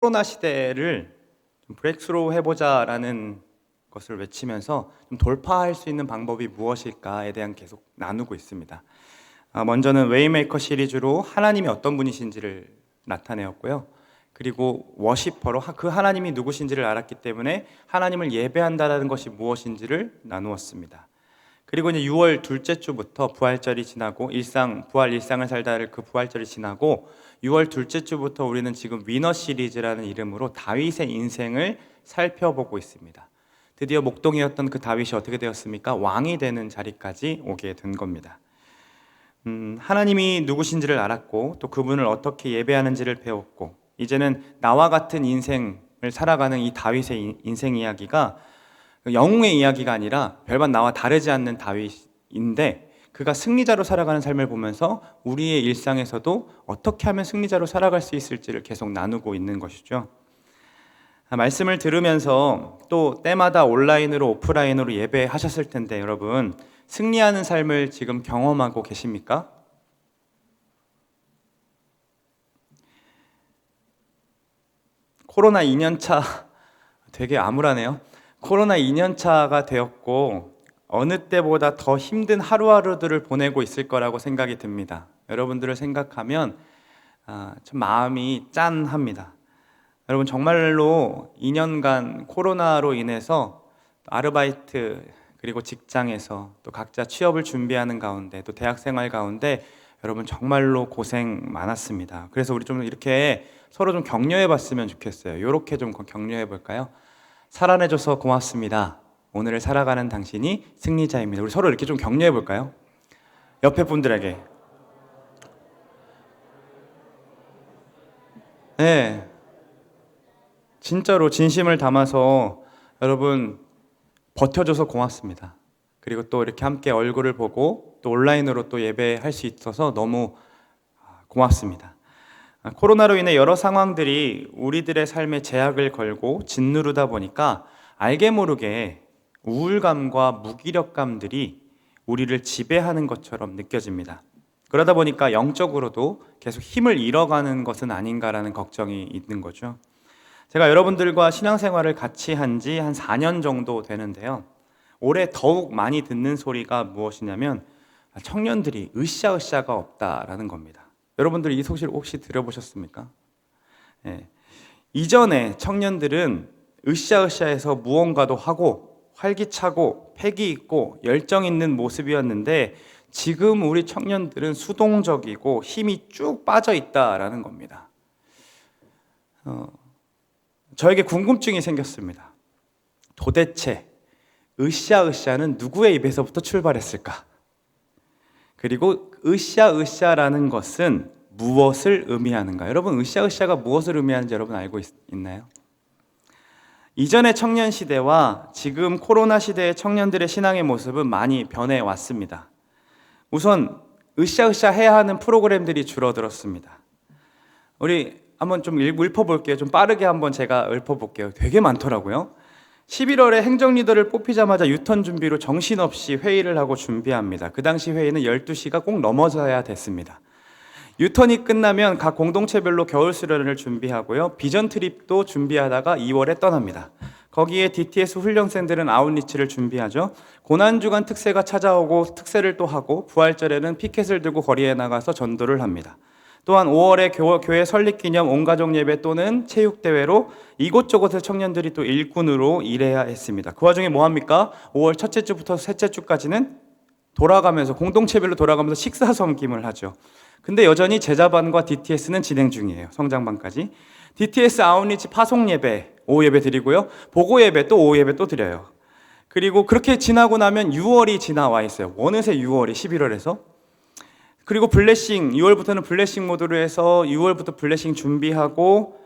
코로나 시대를 좀 브레이크스루 해보자라는 것을 외치면서 좀 돌파할 수 있는 방법이 무엇일까에 대한 계속 나누고 있습니다. 먼저는 웨이메이커 시리즈로 하나님이 어떤 분이신지를 나타내었고요. 그리고 워시퍼로 그 하나님이 누구신지를 알았기 때문에 하나님을 예배한다는 것이 무엇인지를 나누었습니다. 그리고 이제 6월 둘째 주부터 부활절이 지나고 부활 일상을 살다를 그 부활절이 지나고 6월 둘째 주부터 우리는 지금 위너 시리즈라는 이름으로 다윗의 인생을 살펴보고 있습니다. 드디어 목동이었던 그 다윗이 어떻게 되었습니까? 왕이 되는 자리까지 오게 된 겁니다. 하나님이 누구신지를 알았고 또 그분을 어떻게 예배하는지를 배웠고 이제는 나와 같은 인생을 살아가는 이 다윗의 인생 이야기가 영웅의 이야기가 아니라 별반 나와 다르지 않는 다윗인데 그가 승리자로 살아가는 삶을 보면서 우리의 일상에서도 어떻게 하면 승리자로 살아갈 수 있을지를 계속 나누고 있는 것이죠. 말씀을 들으면서 또 때마다 온라인으로 오프라인으로 예배하셨을 텐데 여러분 승리하는 삶을 지금 경험하고 계십니까? 코로나 2년차 되게 암울하네요. 코로나 2년차가 되었고 어느 때보다 더 힘든 하루하루들을 보내고 있을 거라고 생각이 듭니다. 여러분들을 생각하면 참 마음이 짠합니다. 여러분 정말로 2년간 코로나로 인해서 아르바이트 그리고 직장에서 또 각자 취업을 준비하는 가운데 또 대학생활 가운데 여러분 정말로 고생 많았습니다. 그래서 우리 좀 이렇게 서로 좀 격려해 봤으면 좋겠어요. 이렇게 좀 격려해 볼까요? 살아내줘서 고맙습니다. 오늘을 살아가는 당신이 승리자입니다. 우리 서로 이렇게 좀 격려해 볼까요? 옆에 분들에게. 네, 진짜로 진심을 담아서 여러분 버텨줘서 고맙습니다. 그리고 또 이렇게 함께 얼굴을 보고 또 온라인으로 또 예배할 수 있어서 너무 고맙습니다. 코로나로 인해 여러 상황들이 우리들의 삶에 제약을 걸고 짓누르다 보니까 알게 모르게 우울감과 무기력감들이 우리를 지배하는 것처럼 느껴집니다. 그러다 보니까 영적으로도 계속 힘을 잃어가는 것은 아닌가라는 걱정이 있는 거죠. 제가 여러분들과 신앙생활을 같이 한 지 한 4년 정도 되는데요. 올해 더욱 많이 듣는 소리가 무엇이냐면 청년들이 으쌰으쌰가 없다라는 겁니다. 여러분들 이 소식 혹시 들어보셨습니까? 네. 이전에 청년들은 으쌰으쌰해서 무언가도 하고 활기차고 패기 있고 열정 있는 모습이었는데 지금 우리 청년들은 수동적이고 힘이 쭉 빠져 있다라는 겁니다. 저에게 궁금증이 생겼습니다. 도대체 으쌰으쌰는 누구의 입에서부터 출발했을까? 그리고 으쌰으쌰라는 것은 무엇을 의미하는가? 여러분 으쌰으쌰가 무엇을 의미하는지 여러분 알고 있나요? 이전의 청년 시대와 지금 코로나 시대의 청년들의 신앙의 모습은 많이 변해 왔습니다. 우선 으쌰으쌰 해야 하는 프로그램들이 줄어들었습니다. 우리 한번 좀 읊어볼게요. 좀 빠르게 한번 제가 읊어볼게요. 되게 많더라고요. 11월에 행정 리더를 뽑히자마자 유턴 준비로 정신없이 회의를 하고 준비합니다. 그 당시 회의는 12시가 꼭 넘어져야 됐습니다. 유턴이 끝나면 각 공동체별로 겨울 수련을 준비하고요. 비전 트립도 준비하다가 2월에 떠납니다. 거기에 DTS 훈련생들은 아웃리치를 준비하죠. 고난주간 특세가 찾아오고 특세를 또 하고 부활절에는 피켓을 들고 거리에 나가서 전도를 합니다. 또한 5월에 교회 설립기념 온가족 예배 또는 체육대회로 이곳저곳에서 청년들이 또 일꾼으로 일해야 했습니다. 그 와중에 뭐합니까? 5월 첫째 주부터 셋째 주까지는 돌아가면서 공동체별로 돌아가면서 식사 섬김을 하죠. 근데 여전히 제자반과 DTS는 진행 중이에요. 성장반까지. DTS 아웃리치 파송 예배, 오후 예배 드리고요. 보고 예배 또 오후 예배 또 드려요. 그리고 그렇게 지나고 나면 6월이 지나와 있어요. 어느새 6월이 11월에서. 그리고 블레싱, 6월부터는 블레싱 모드로 해서 6월부터 블레싱 준비하고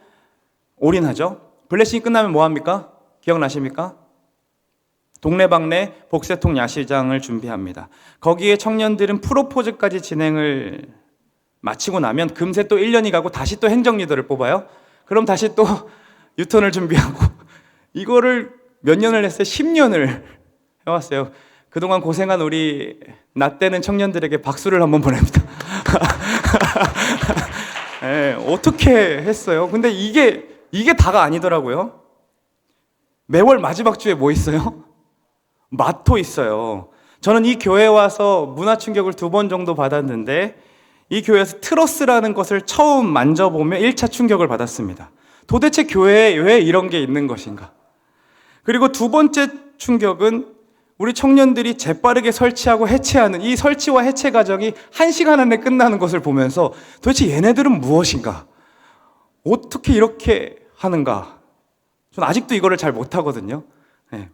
올인하죠. 블레싱 끝나면 뭐합니까? 기억나십니까? 동네방네 복세통 야시장을 준비합니다. 거기에 청년들은 프로포즈까지 진행을 마치고 나면 금세 또 1년이 가고 다시 또 행정 리더를 뽑아요. 그럼 다시 또 유턴을 준비하고 이거를 몇 년을 했어요? 10년을 해왔어요. 그동안 고생한 우리 나 때는 청년들에게 박수를 한번 보냅니다. 네, 어떻게 했어요? 근데 이게 이게 다가 아니더라고요. 매월 마지막 주에 뭐 있어요? 마토 있어요. 저는 이 교회에 와서 문화 충격을 2번 정도 받았는데 이 교회에서 트러스라는 것을 처음 만져보며 1차 충격을 받았습니다. 도대체 교회에 왜 이런 게 있는 것인가? 그리고 2번째 충격은 우리 청년들이 재빠르게 설치하고 해체하는 이 설치와 해체 과정이 1시간 안에 끝나는 것을 보면서 도대체 얘네들은 무엇인가? 어떻게 이렇게 하는가? 저는 아직도 이거를 잘 못하거든요. 네.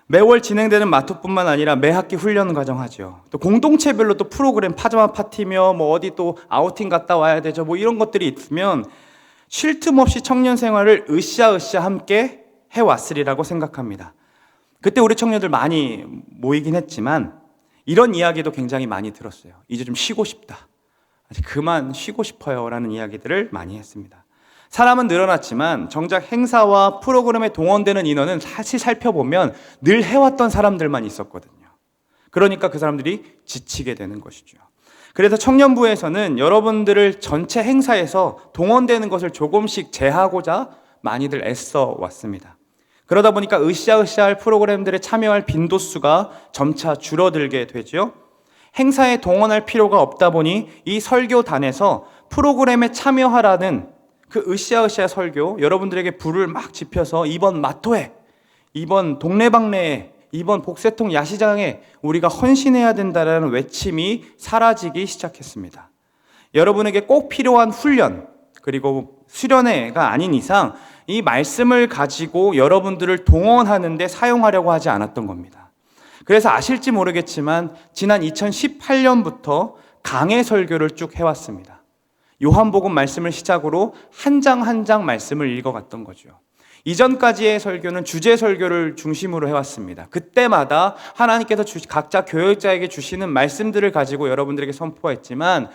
매월 진행되는 마토뿐만 아니라 매 학기 훈련 과정 하죠. 또 공동체별로 또 프로그램 파자마 파티며 뭐 어디 또 아우팅 갔다 와야 되죠. 뭐 이런 것들이 있으면 쉴 틈 없이 청년 생활을 으쌰으쌰 함께 해왔으리라고 생각합니다. 그때 우리 청년들 많이 모이긴 했지만 이런 이야기도 굉장히 많이 들었어요. 이제 좀 쉬고 싶다. 그만 쉬고 싶어요 라는 이야기들을 많이 했습니다. 사람은 늘어났지만 정작 행사와 프로그램에 동원되는 인원은 사실 살펴보면 늘 해왔던 사람들만 있었거든요. 그러니까 그 사람들이 지치게 되는 것이죠. 그래서 청년부에서는 여러분들을 전체 행사에서 동원되는 것을 조금씩 제하고자 많이들 애써 왔습니다. 그러다 보니까 으쌰으쌰할 프로그램들에 참여할 빈도수가 점차 줄어들게 되죠. 행사에 동원할 필요가 없다 보니 이 설교단에서 프로그램에 참여하라는 그 으쌰으쌰 설교, 여러분들에게 불을 막 지펴서 이번 마토에, 이번 동네방네에, 이번 복세통 야시장에 우리가 헌신해야 된다는 외침이 사라지기 시작했습니다. 여러분에게 꼭 필요한 훈련, 그리고 수련회가 아닌 이상 이 말씀을 가지고 여러분들을 동원하는 데 사용하려고 하지 않았던 겁니다. 그래서 아실지 모르겠지만 지난 2018년부터 강해 설교를 쭉 해왔습니다. 요한복음 말씀을 시작으로 한 장 한 장 말씀을 읽어갔던 거죠. 이전까지의 설교는 주제 설교를 중심으로 해왔습니다. 그때마다 하나님께서 각자 교역자에게 주시는 말씀들을 가지고 여러분들에게 선포했지만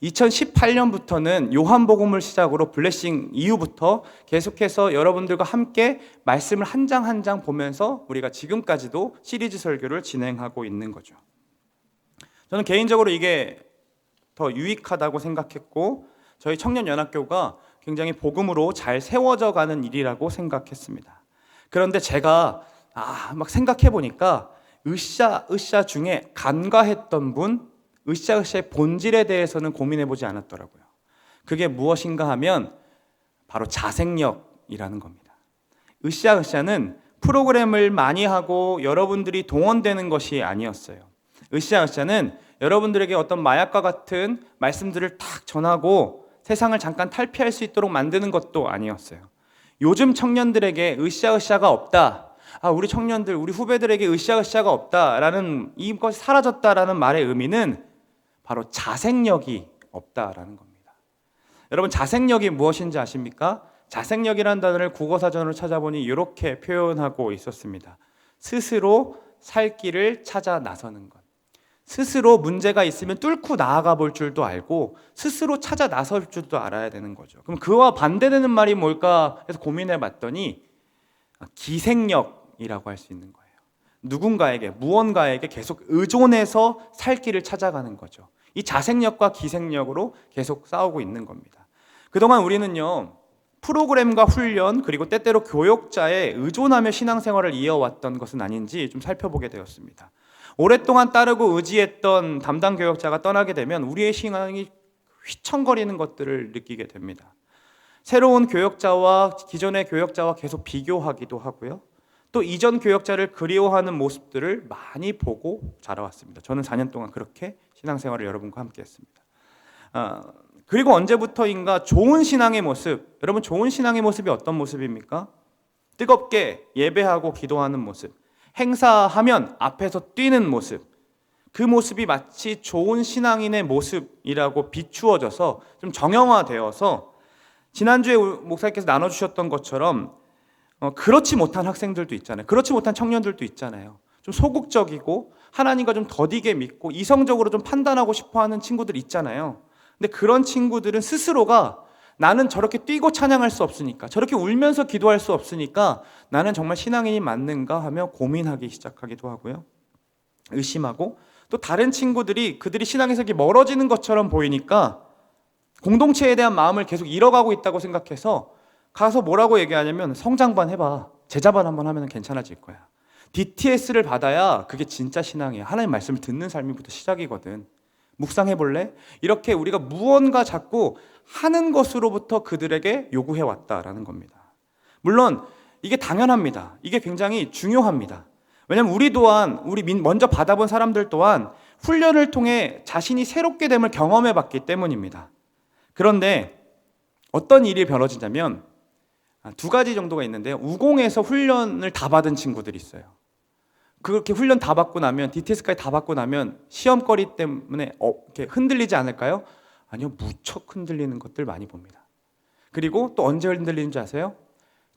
2018년부터는 요한복음을 시작으로 블레싱 이후부터 계속해서 여러분들과 함께 말씀을 한 장 한 장 보면서 우리가 지금까지도 시리즈 설교를 진행하고 있는 거죠. 저는 개인적으로 이게 더 유익하다고 생각했고 저희 청년연합교가 굉장히 복음으로 잘 세워져 가는 일이라고 생각했습니다. 그런데 제가 막 생각해 보니까 으쌰으쌰 중에 간과했던 분, 으쌰으쌰의 본질에 대해서는 고민해 보지 않았더라고요. 그게 무엇인가 하면 바로 자생력이라는 겁니다. 으쌰으쌰는 프로그램을 많이 하고 여러분들이 동원되는 것이 아니었어요. 으쌰으쌰는 여러분들에게 어떤 마약과 같은 말씀들을 탁 전하고 세상을 잠깐 탈피할 수 있도록 만드는 것도 아니었어요. 요즘 청년들에게 으쌰으쌰가 없다. 우리 청년들, 우리 후배들에게 으쌰으쌰가 없다라는 이것이 사라졌다라는 말의 의미는 바로 자생력이 없다라는 겁니다. 여러분 자생력이 무엇인지 아십니까? 자생력이라는 단어를 국어사전으로 찾아보니 이렇게 표현하고 있었습니다. 스스로 살 길을 찾아 나서는 것. 스스로 문제가 있으면 뚫고 나아가 볼 줄도 알고 스스로 찾아 나설 줄도 알아야 되는 거죠. 그럼 그와 반대되는 말이 뭘까 해서 고민해 봤더니 기생력이라고 할 수 있는 거예요. 누군가에게, 무언가에게 계속 의존해서 살 길을 찾아가는 거죠. 이 자생력과 기생력으로 계속 싸우고 있는 겁니다. 그동안 우리는요, 프로그램과 훈련 그리고 때때로 교역자에 의존하며 신앙생활을 이어왔던 것은 아닌지 좀 살펴보게 되었습니다. 오랫동안 따르고 의지했던 담당 교역자가 떠나게 되면 우리의 신앙이 휘청거리는 것들을 느끼게 됩니다. 새로운 교역자와 기존의 교역자와 계속 비교하기도 하고요. 또 이전 교역자를 그리워하는 모습들을 많이 보고 자라왔습니다. 저는 4년 동안 그렇게 신앙생활을 여러분과 함께 했습니다. 그리고 언제부터인가 좋은 신앙의 모습, 여러분 좋은 신앙의 모습이 어떤 모습입니까? 뜨겁게 예배하고 기도하는 모습, 행사하면 앞에서 뛰는 모습, 그 모습이 마치 좋은 신앙인의 모습이라고 비추어져서 좀 정형화되어서 지난주에 목사님께서 나눠주셨던 것처럼 그렇지 못한 학생들도 있잖아요. 그렇지 못한 청년들도 있잖아요. 좀 소극적이고 하나님과 좀 더디게 믿고 이성적으로 좀 판단하고 싶어하는 친구들 있잖아요. 근데 그런 친구들은 스스로가 나는 저렇게 뛰고 찬양할 수 없으니까, 저렇게 울면서 기도할 수 없으니까 나는 정말 신앙인이 맞는가 하며 고민하기 시작하기도 하고요. 의심하고 또 다른 친구들이 그들이 신앙에서 멀어지는 것처럼 보이니까 공동체에 대한 마음을 계속 잃어가고 있다고 생각해서 가서 뭐라고 얘기하냐면 성장반 해봐. 제자반 한번 하면 괜찮아질 거야. DTS를 받아야 그게 진짜 신앙이야. 하나님 말씀을 듣는 삶이부터 시작이거든. 묵상해볼래? 이렇게 우리가 무언가 자꾸 하는 것으로부터 그들에게 요구해왔다라는 겁니다. 물론 이게 당연합니다. 이게 굉장히 중요합니다. 왜냐하면 우리 또한 먼저 받아본 사람들 또한 훈련을 통해 자신이 새롭게 됨을 경험해봤기 때문입니다. 그런데 어떤 일이 벌어지냐면 두 가지 정도가 있는데요. 우공에서 훈련을 다 받은 친구들이 있어요. 그렇게 훈련 다 받고 나면 DTS까지 다 받고 나면 시험거리 때문에 이렇게 흔들리지 않을까요? 아니요. 무척 흔들리는 것들 많이 봅니다. 그리고 또 언제 흔들리는지 아세요?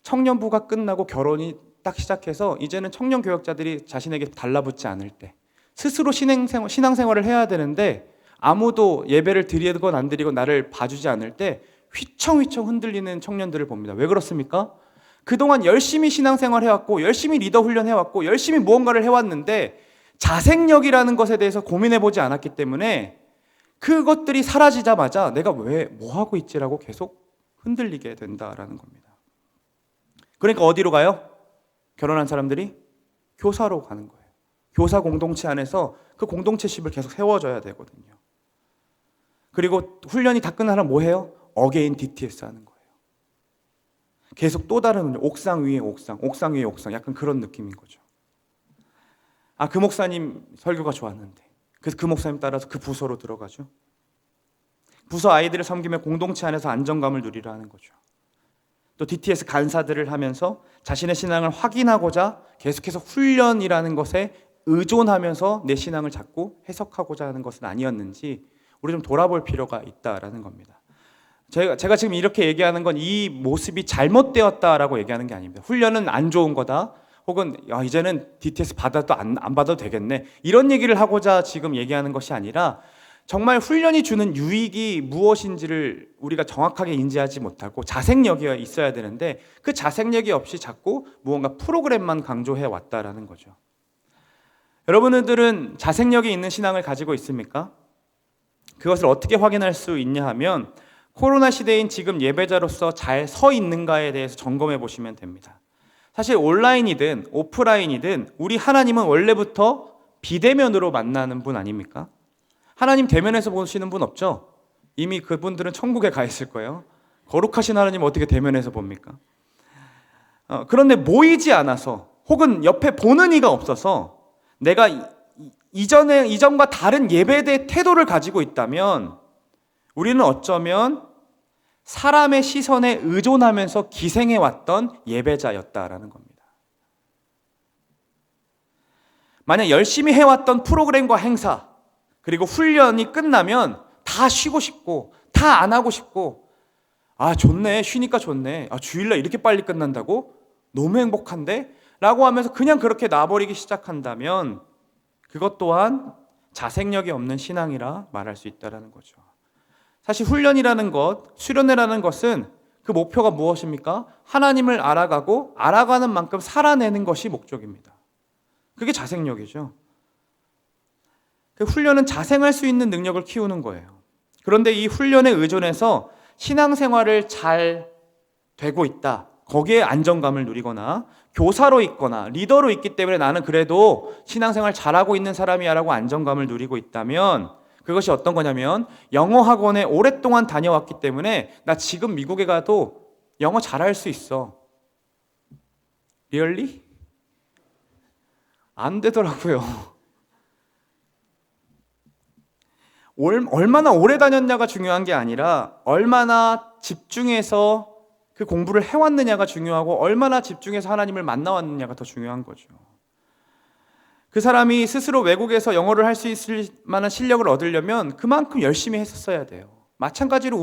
청년부가 끝나고 결혼이 딱 시작해서 이제는 청년 교역자들이 자신에게 달라붙지 않을 때 스스로 신앙생활을 해야 되는데 아무도 예배를 드리건 안 드리건 나를 봐주지 않을 때 휘청휘청 흔들리는 청년들을 봅니다. 왜 그렇습니까? 그동안 열심히 신앙생활 해왔고 열심히 리더 훈련해왔고 열심히 무언가를 해왔는데 자생력이라는 것에 대해서 고민해보지 않았기 때문에 그것들이 사라지자마자 내가 왜 뭐 하고 있지라고 계속 흔들리게 된다라는 겁니다. 그러니까 어디로 가요? 결혼한 사람들이 교사로 가는 거예요. 교사 공동체 안에서 그 공동체십을 계속 세워줘야 되거든요. 그리고 훈련이 다 끝나면 뭐 해요? 어게인 DTS 하는 거예요. 계속 또 다른 옥상 위에 옥상, 옥상 위에 옥상, 약간 그런 느낌인 거죠. 그 목사님 설교가 좋았는데 그래서 그 목사님 따라서 그 부서로 들어가죠. 부서 아이들을 섬기며 공동체 안에서 안정감을 누리려 하는 거죠. 또 DTS 간사들을 하면서 자신의 신앙을 확인하고자 계속해서 훈련이라는 것에 의존하면서 내 신앙을 자꾸 해석하고자 하는 것은 아니었는지 우리 좀 돌아볼 필요가 있다라는 겁니다. 제가 지금 이렇게 얘기하는 건 이 모습이 잘못되었다라고 얘기하는 게 아닙니다. 훈련은 안 좋은 거다. 혹은 이제는 DTS 받아도 안 받아도 되겠네. 이런 얘기를 하고자 지금 얘기하는 것이 아니라 정말 훈련이 주는 유익이 무엇인지를 우리가 정확하게 인지하지 못하고 자생력이 있어야 되는데 그 자생력이 없이 자꾸 무언가 프로그램만 강조해 왔다라는 거죠. 여러분들은 자생력이 있는 신앙을 가지고 있습니까? 그것을 어떻게 확인할 수 있냐 하면 코로나 시대인 지금 예배자로서 잘 서 있는가에 대해서 점검해 보시면 됩니다. 사실 온라인이든 오프라인이든 우리 하나님은 원래부터 비대면으로 만나는 분 아닙니까? 하나님 대면에서 보시는 분 없죠? 이미 그분들은 천국에 가 있을 거예요. 거룩하신 하나님 어떻게 대면에서 봅니까? 그런데 모이지 않아서 혹은 옆에 보는 이가 없어서 내가 이전과 다른 예배의 태도를 가지고 있다면 우리는 어쩌면 사람의 시선에 의존하면서 기생해왔던 예배자였다라는 겁니다. 만약 열심히 해왔던 프로그램과 행사 그리고 훈련이 끝나면 다 쉬고 싶고 다 안 하고 싶고 좋네 쉬니까 좋네 주일날 이렇게 빨리 끝난다고? 너무 행복한데? 라고 하면서 그냥 그렇게 놔버리기 시작한다면 그것 또한 자생력이 없는 신앙이라 말할 수 있다는 거죠. 사실 훈련이라는 것, 수련회라는 것은 그 목표가 무엇입니까? 하나님을 알아가고 알아가는 만큼 살아내는 것이 목적입니다. 그게 자생력이죠. 그 훈련은 자생할 수 있는 능력을 키우는 거예요. 그런데 이 훈련에 의존해서 신앙생활을 잘 되고 있다. 거기에 안정감을 누리거나 교사로 있거나 리더로 있기 때문에 나는 그래도 신앙생활 잘하고 있는 사람이야 라고 안정감을 누리고 있다면 그것이 어떤 거냐면 영어 학원에 오랫동안 다녀왔기 때문에 나 지금 미국에 가도 영어 잘할 수 있어. Really? 안 되더라고요. 얼마나 오래 다녔냐가 중요한 게 아니라 얼마나 집중해서 그 공부를 해왔느냐가 중요하고 얼마나 집중해서 하나님을 만나왔느냐가 더 중요한 거죠. 그 사람이 스스로 외국에서 영어를 할 수 있을 만한 실력을 얻으려면 그만큼 열심히 했었어야 돼요. 마찬가지로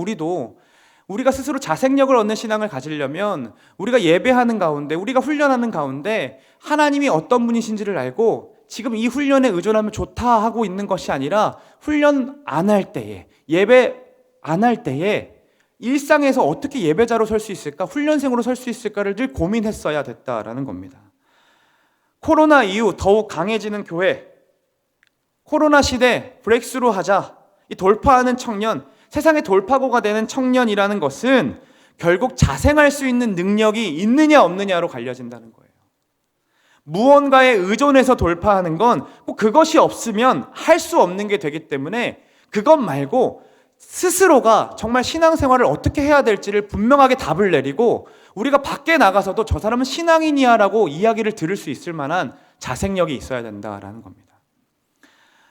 우리가 스스로 자생력을 얻는 신앙을 가지려면 우리가 예배하는 가운데 우리가 훈련하는 가운데 하나님이 어떤 분이신지를 알고 지금 이 훈련에 의존하면 좋다 하고 있는 것이 아니라 훈련 안 할 때에 예배 안 할 때에 일상에서 어떻게 예배자로 설 수 있을까 훈련생으로 설 수 있을까를 늘 고민했어야 됐다라는 겁니다. 코로나 이후 더욱 강해지는 교회, 코로나 시대 브레이크스루 하자, 이 돌파하는 청년, 세상의 돌파구가 되는 청년이라는 것은 결국 자생할 수 있는 능력이 있느냐 없느냐로 갈려진다는 거예요. 무언가에 의존해서 돌파하는 건 꼭 그것이 없으면 할 수 없는 게 되기 때문에 그것 말고 스스로가 정말 신앙생활을 어떻게 해야 될지를 분명하게 답을 내리고 우리가 밖에 나가서도 저 사람은 신앙인이야 라고 이야기를 들을 수 있을 만한 자생력이 있어야 된다라는 겁니다.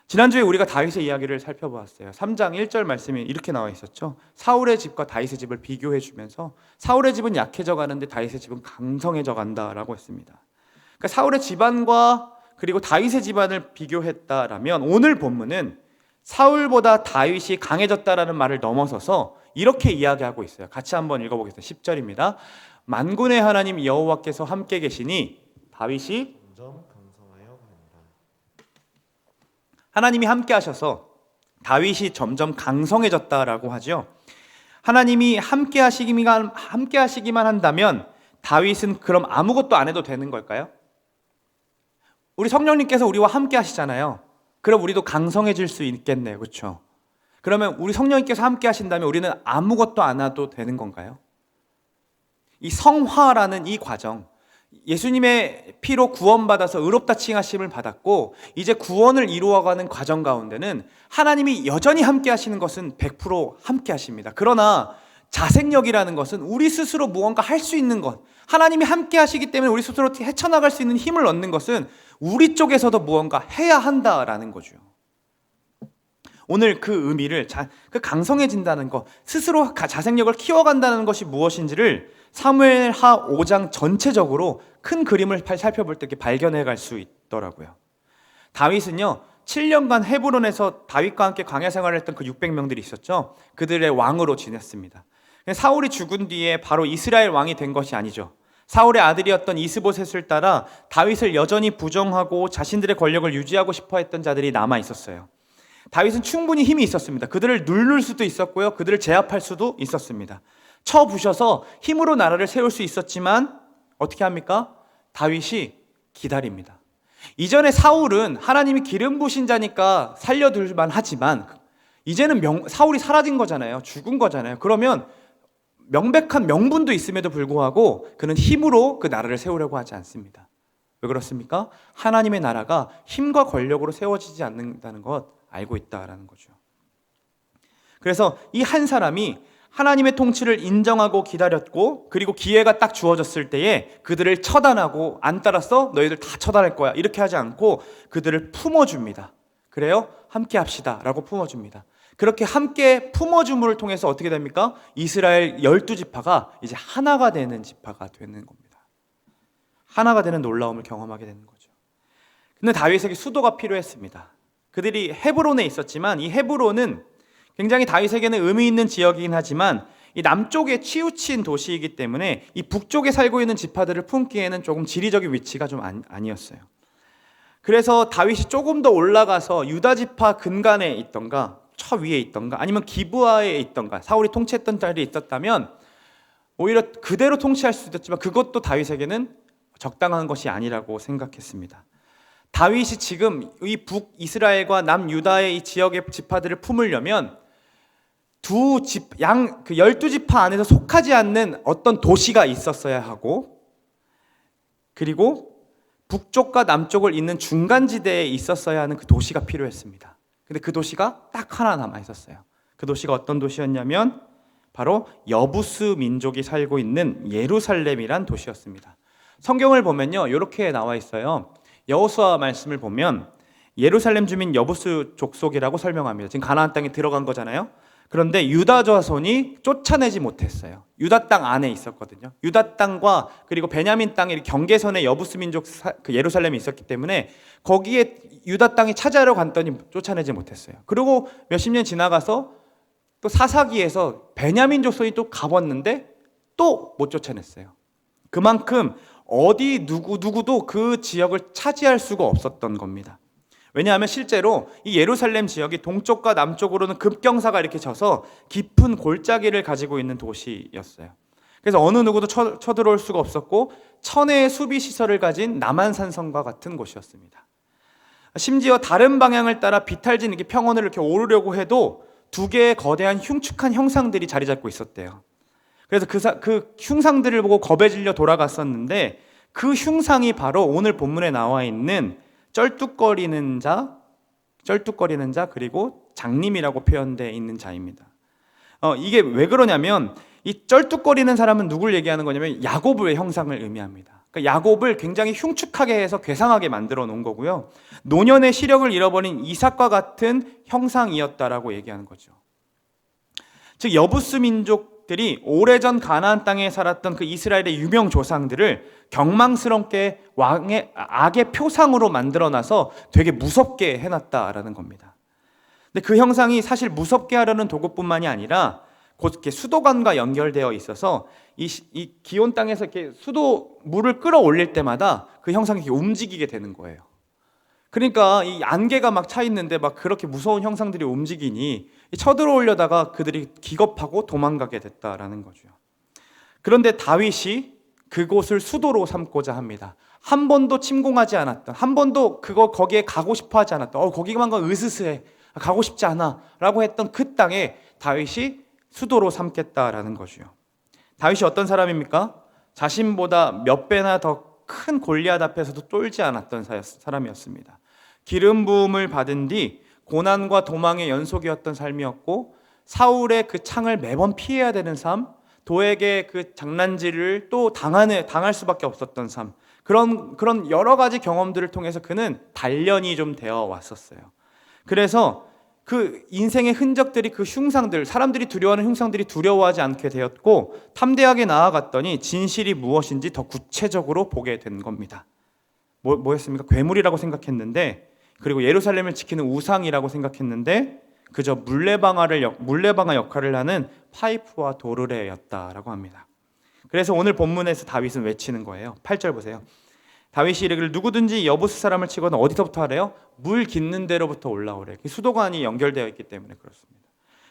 지난주에 우리가 다윗의 이야기를 살펴보았어요. 3장 1절 말씀이 이렇게 나와 있었죠. 사울의 집과 다윗의 집을 비교해 주면서 사울의 집은 약해져 가는데 다윗의 집은 강성해져 간다라고 했습니다. 그러니까 사울의 집안과 그리고 다윗의 집안을 비교했다라면 오늘 본문은 사울보다 다윗이 강해졌다라는 말을 넘어서서 이렇게 이야기하고 있어요. 같이 한번 읽어보겠습니다. 10절입니다. 만군의 하나님 여호와께서 함께 계시니 다윗이 점점 강성하여 가니라. 하나님이 함께 하셔서 다윗이 점점 강성해졌다라고 하죠. 하나님이 함께 하시기만 한다면 다윗은 그럼 아무것도 안 해도 되는 걸까요? 우리 성령님께서 우리와 함께 하시잖아요. 그럼 우리도 강성해질 수 있겠네요. 그렇죠? 그러면 우리 성령님께서 함께 하신다면 우리는 아무것도 안 해도 되는 건가요? 이 성화라는 이 과정, 예수님의 피로 구원받아서 의롭다 칭하심을 받았고 이제 구원을 이루어가는 과정 가운데는 하나님이 여전히 함께 하시는 것은 100% 함께 하십니다. 그러나 자생력이라는 것은 우리 스스로 무언가 할 수 있는 것, 하나님이 함께 하시기 때문에 우리 스스로 헤쳐나갈 수 있는 힘을 얻는 것은 우리 쪽에서도 무언가 해야 한다라는 거죠. 오늘 그 의미를 그 강성해진다는 것, 스스로 자생력을 키워간다는 것이 무엇인지를 사무엘하 5장 전체적으로 큰 그림을 살펴볼 때 이렇게 발견해 갈 수 있더라고요. 다윗은요 7년간 헤브론에서 다윗과 함께 광야 생활을 했던 그 600명들이 있었죠. 그들의 왕으로 지냈습니다. 사울이 죽은 뒤에 바로 이스라엘 왕이 된 것이 아니죠. 사울의 아들이었던 이스보셋을 따라 다윗을 여전히 부정하고 자신들의 권력을 유지하고 싶어 했던 자들이 남아 있었어요. 다윗은 충분히 힘이 있었습니다. 그들을 누를 수도 있었고요. 그들을 제압할 수도 있었습니다. 쳐부셔서 힘으로 나라를 세울 수 있었지만 어떻게 합니까? 다윗이 기다립니다. 이전에 사울은 하나님이 기름 부으신 자니까 살려둘만 하지만 이제는 사울이 사라진 거잖아요. 죽은 거잖아요. 그러면 명백한 명분도 있음에도 불구하고 그는 힘으로 그 나라를 세우려고 하지 않습니다. 왜 그렇습니까? 하나님의 나라가 힘과 권력으로 세워지지 않는다는 것 알고 있다라는 거죠. 그래서 이 한 사람이 하나님의 통치를 인정하고 기다렸고 그리고 기회가 딱 주어졌을 때에 그들을 처단하고 안 따랐어? 너희들 다 처단할 거야. 이렇게 하지 않고 그들을 품어줍니다. 그래요? 함께 합시다 라고 품어줍니다. 그렇게 함께 품어줌을 통해서 어떻게 됩니까? 이스라엘 12지파가 이제 하나가 되는 지파가 되는 겁니다. 하나가 되는 놀라움을 경험하게 되는 거죠. 근데 다윗에게 수도가 필요했습니다. 그들이 헤브론에 있었지만 이 헤브론은 굉장히 다윗에게는 의미 있는 지역이긴 하지만 이 남쪽에 치우친 도시이기 때문에 이 북쪽에 살고 있는 지파들을 품기에는 조금 지리적인 위치가 좀 아니었어요. 그래서 다윗이 조금 더 올라가서 유다 지파 근간에 있던가 저 위에 있던가 아니면 기브아에 있던가 사울이 통치했던 자리에 있었다면 오히려 그대로 통치할 수도 있었지만 그것도 다윗에게는 적당한 것이 아니라고 생각했습니다. 다윗이 지금 이 북이스라엘과 남유다의 이 지역의 지파들을 품으려면 그 12지파 안에서 속하지 않는 어떤 도시가 있었어야 하고 그리고 북쪽과 남쪽을 잇는 중간지대에 있었어야 하는 그 도시가 필요했습니다. 근데 그 도시가 딱 하나 남아 있었어요. 그 도시가 어떤 도시였냐면 바로 여부스 민족이 살고 있는 예루살렘이란 도시였습니다. 성경을 보면요 이렇게 나와 있어요. 여호수아 말씀을 보면 예루살렘 주민 여부스 족속이라고 설명합니다. 지금 가나안 땅에 들어간 거잖아요. 그런데 유다 자손이 쫓아내지 못했어요. 유다 땅 안에 있었거든요. 유다 땅과 그리고 베냐민 땅의 경계선에 여부스 민족 그 예루살렘이 있었기 때문에 거기에 유다 땅이 차지하려 갔더니 쫓아내지 못했어요. 그리고 몇십 년 지나가서 또 사사기에서 베냐민 족속이 또 가봤는데 또 못 쫓아냈어요. 그만큼 어디 누구도 그 지역을 차지할 수가 없었던 겁니다. 왜냐하면 실제로 이 예루살렘 지역이 동쪽과 남쪽으로는 급경사가 이렇게 져서 깊은 골짜기를 가지고 있는 도시였어요. 그래서 어느 누구도 쳐들어올 수가 없었고 천혜의 수비 시설을 가진 남한산성과 같은 곳이었습니다. 심지어 다른 방향을 따라 비탈진 이렇게 평원을 이렇게 오르려고 해도 두 개의 거대한 흉측한 형상들이 자리 잡고 있었대요. 그래서 그 흉상들을 보고 겁에 질려 돌아갔었는데 그 흉상이 바로 오늘 본문에 나와 있는 쩔뚝거리는 자 그리고 장님이라고 표현되어 있는 자입니다. 이게 왜 그러냐면 이 쩔뚝거리는 사람은 누굴 얘기하는 거냐면 야곱의 형상을 의미합니다. 그러니까 야곱을 굉장히 흉측하게 해서 괴상하게 만들어 놓은 거고요. 노년의 시력을 잃어버린 이삭과 같은 형상이었다라고 얘기하는 거죠. 즉 여부스 민족들이 오래전 가나안 땅에 살았던 그 이스라엘의 유명 조상들을 경망스럽게 악의 표상으로 만들어놔서 되게 무섭게 해놨다라는 겁니다. 근데 그 형상이 사실 무섭게 하려는 도구뿐만이 아니라 곧 이렇게 수도관과 연결되어 있어서 이 기온 땅에서 이렇게 물을 끌어올릴 때마다 그 형상이 이렇게 움직이게 되는 거예요. 그러니까 이 안개가 막 차 있는데 막 그렇게 무서운 형상들이 움직이니 쳐들어오려다가 그들이 기겁하고 도망가게 됐다라는 거죠. 그런데 다윗이 그곳을 수도로 삼고자 합니다. 한 번도 침공하지 않았던, 한 번도 거기에 가고 싶어 하지 않았던, 거기만 가면 으스스해, 가고 싶지 않아 라고 했던 그 땅에 다윗이 수도로 삼겠다라는 거죠. 다윗이 어떤 사람입니까? 자신보다 몇 배나 더 큰 골리앗 앞에서도 쫄지 않았던 사람이었습니다. 기름 부음을 받은 뒤 고난과 도망의 연속이었던 삶이었고, 사울의 그 창을 매번 피해야 되는 삶, 도에게 그 장난질을 또 당할 수밖에 없었던 삶, 그런 여러 가지 경험들을 통해서 그는 단련이 좀 되어 왔었어요. 그래서 그 인생의 흔적들이, 그 흉상들, 사람들이 두려워하는 흉상들이 두려워하지 않게 되었고, 탐대하게 나아갔더니 진실이 무엇인지 더 구체적으로 보게 된 겁니다. 뭐였습니까? 괴물이라고 생각했는데, 그리고 예루살렘을 지키는 우상이라고 생각했는데 그저 물레방아 역할을 하는 파이프와 도르래였다라고 합니다. 그래서 오늘 본문에서 다윗은 외치는 거예요. 8절 보세요. 다윗이 이르기를 누구든지 여부스 사람을 치거나 어디서부터 하래요? 물 깃는 데로부터 올라오래. 수도관이 연결되어 있기 때문에 그렇습니다.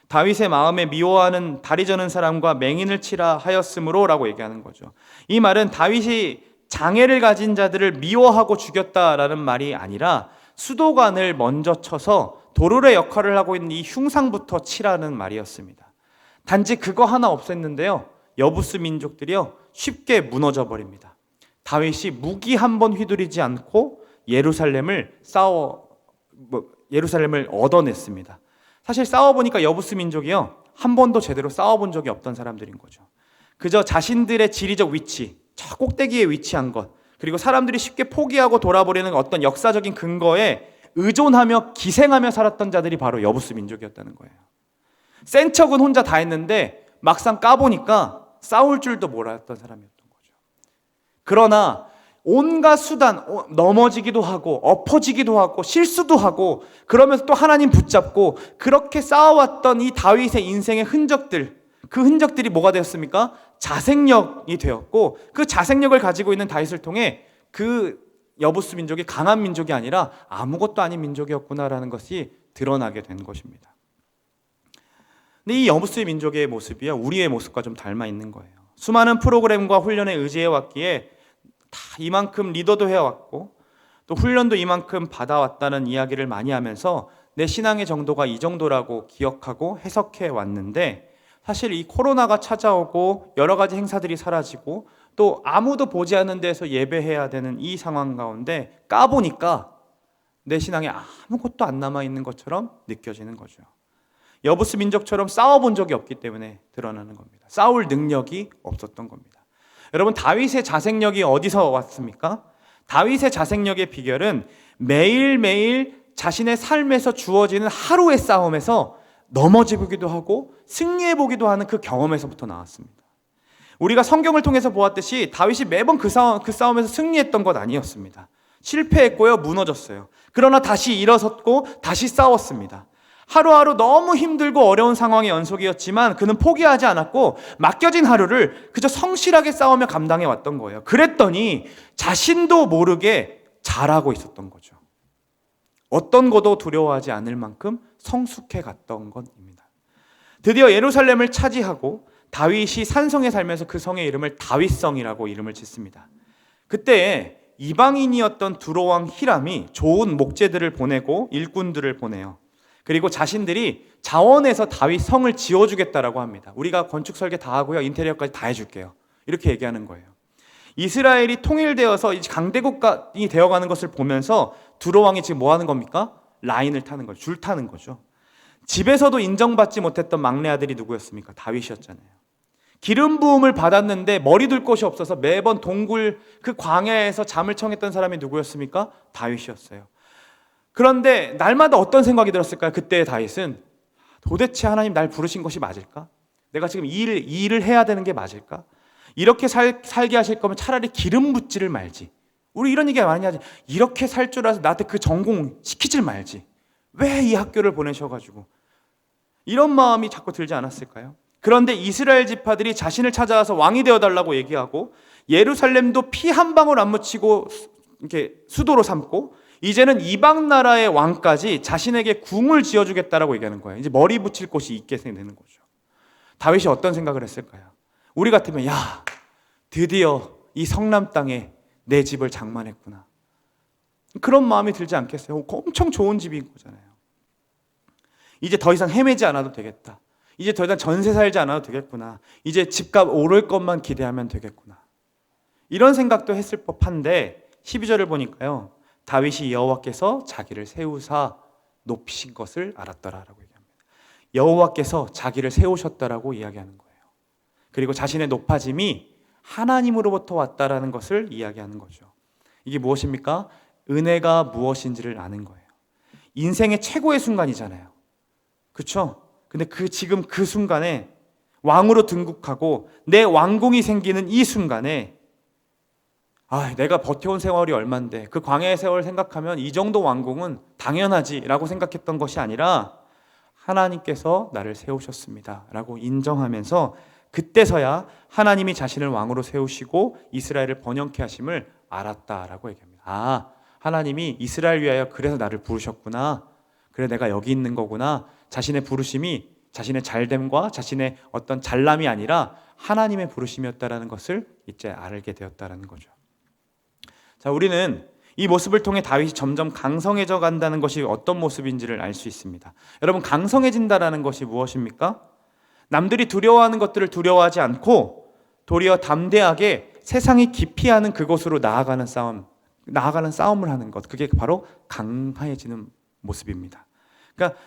다윗의 마음에 미워하는 다리 저는 사람과 맹인을 치라 하였으므로 라고 얘기하는 거죠. 이 말은 다윗이 장애를 가진 자들을 미워하고 죽였다라는 말이 아니라 수도관을 먼저 쳐서 도르래 역할을 하고 있는 이 흉상부터 치라는 말이었습니다. 단지 그거 하나 없앴는데요, 여부스 민족들이요 쉽게 무너져 버립니다. 다윗이 무기 한 번 휘두르지 않고 예루살렘을 얻어냈습니다. 사실 싸워보니까 여부스 민족이요 한 번도 제대로 싸워본 적이 없던 사람들인 거죠. 그저 자신들의 지리적 위치, 저 꼭대기에 위치한 것, 그리고 사람들이 쉽게 포기하고 돌아버리는 어떤 역사적인 근거에 의존하며 기생하며 살았던 자들이 바로 여부스 민족이었다는 거예요. 센 척은 혼자 다 했는데 막상 까보니까 싸울 줄도 몰랐던 사람이었던 거죠. 그러나 온갖 수단, 넘어지기도 하고 엎어지기도 하고 실수도 하고 그러면서 또 하나님 붙잡고 그렇게 싸워왔던 이 다윗의 인생의 흔적들, 그 흔적들이 뭐가 되었습니까? 자생력이 되었고, 그 자생력을 가지고 있는 다윗을 통해 그 여부스 민족이 강한 민족이 아니라 아무것도 아닌 민족이었구나라는 것이 드러나게 된 것입니다. 근데 이 여부스 민족의 모습이요 우리의 모습과 좀 닮아 있는 거예요. 수많은 프로그램과 훈련에 의지해 왔기에 다 이만큼 리더도 해왔고 또 훈련도 이만큼 받아왔다는 이야기를 많이 하면서 내 신앙의 정도가 이 정도라고 기억하고 해석해 왔는데, 사실 이 코로나가 찾아오고 여러 가지 행사들이 사라지고 또 아무도 보지 않는 데서 예배해야 되는 이 상황 가운데 까보니까 내 신앙에 아무것도 안 남아있는 것처럼 느껴지는 거죠. 여부스 민족처럼 싸워본 적이 없기 때문에 드러나는 겁니다. 싸울 능력이 없었던 겁니다. 여러분, 다윗의 자생력이 어디서 왔습니까? 다윗의 자생력의 비결은 매일매일 자신의 삶에서 주어지는 하루의 싸움에서 넘어지기도 하고 승리해보기도 하는 그 경험에서부터 나왔습니다. 우리가 성경을 통해서 보았듯이 다윗이 매번 그 싸움에서 승리했던 것 아니었습니다. 실패했고요, 무너졌어요. 그러나 다시 일어섰고 다시 싸웠습니다. 하루하루 너무 힘들고 어려운 상황의 연속이었지만 그는 포기하지 않았고 맡겨진 하루를 그저 성실하게 싸우며 감당해 왔던 거예요. 그랬더니 자신도 모르게 잘하고 있었던 거죠. 어떤 것도 두려워하지 않을 만큼 성숙해 갔던 것입니다. 드디어 예루살렘을 차지하고 다윗이 산성에 살면서 그 성의 이름을 다윗성이라고 이름을 짓습니다. 그때 이방인이었던 두로왕 히람이 좋은 목재들을 보내고 일꾼들을 보내요. 그리고 자신들이 자원해서 다윗 성을 지어주겠다라고 합니다. 우리가 건축 설계 다 하고요, 인테리어까지 다 해줄게요. 이렇게 얘기하는 거예요. 이스라엘이 통일되어서 이제 강대국이 되어가는 것을 보면서 두로 왕이 지금 뭐 하는 겁니까? 라인을 타는 거죠. 줄 타는 거죠. 집에서도 인정받지 못했던 막내 아들이 누구였습니까? 다윗이었잖아요. 기름 부음을 받았는데 머리 둘 곳이 없어서 매번 동굴 그 광야에서 잠을 청했던 사람이 누구였습니까? 다윗이었어요. 그런데 날마다 어떤 생각이 들었을까요? 그때의 다윗은 도대체 하나님 날 부르신 것이 맞을까? 내가 지금 이 일을 해야 되는 게 맞을까? 이렇게 살게 하실 거면 차라리 기름 붓지를 말지. 우리 이런 얘기 많이 하지. 이렇게 살 줄 알아서 나한테 그 전공 시키질 말지. 왜 이 학교를 보내셔가지고. 이런 마음이 자꾸 들지 않았을까요? 그런데 이스라엘 지파들이 자신을 찾아와서 왕이 되어달라고 얘기하고 예루살렘도 피 한 방울 안 묻히고 이렇게 수도로 삼고 이제는 이방 나라의 왕까지 자신에게 궁을 지어주겠다라고 얘기하는 거예요. 이제 머리 붙일 곳이 있게 되는 거죠. 다윗이 어떤 생각을 했을까요? 우리 같으면 야, 드디어 이 성남 땅에 내 집을 장만했구나. 그런 마음이 들지 않겠어요? 엄청 좋은 집인 거잖아요. 이제 더 이상 헤매지 않아도 되겠다. 이제 더 이상 전세 살지 않아도 되겠구나. 이제 집값 오를 것만 기대하면 되겠구나. 이런 생각도 했을 법한데 12절을 보니까요. 다윗이 여호와께서 자기를 세우사 높이신 것을 알았더라라고 얘기합니다. 여호와께서 자기를 세우셨다라고 이야기하는 거예요. 그리고 자신의 높아짐이 하나님으로부터 왔다라는 것을 이야기하는 거죠. 이게 무엇입니까? 은혜가 무엇인지를 아는 거예요. 인생의 최고의 순간이잖아요. 그렇죠? 근데 지금 그 순간에 왕으로 등극하고 내 왕궁이 생기는 이 순간에 내가 버텨온 세월이 얼만데 그 광야의 세월 생각하면 이 정도 왕궁은 당연하지라고 생각했던 것이 아니라 하나님께서 나를 세우셨습니다 라고 인정하면서 그때서야 하나님이 자신을 왕으로 세우시고 이스라엘을 번영케 하심을 알았다라고 얘기합니다. 하나님이 이스라엘 위하여 그래서 나를 부르셨구나. 그래 내가 여기 있는 거구나. 자신의 부르심이 자신의 잘됨과 자신의 어떤 잘남이 아니라 하나님의 부르심이었다라는 것을 이제 알게 되었다라는 거죠. 자, 우리는 이 모습을 통해 다윗이 점점 강성해져 간다는 것이 어떤 모습인지를 알 수 있습니다. 여러분, 강성해진다라는 것이 무엇입니까? 남들이 두려워하는 것들을 두려워하지 않고 도리어 담대하게 세상이 기피하는 그곳으로 나아가는 싸움을 하는 것. 그게 바로 강해지는 모습입니다. 그러니까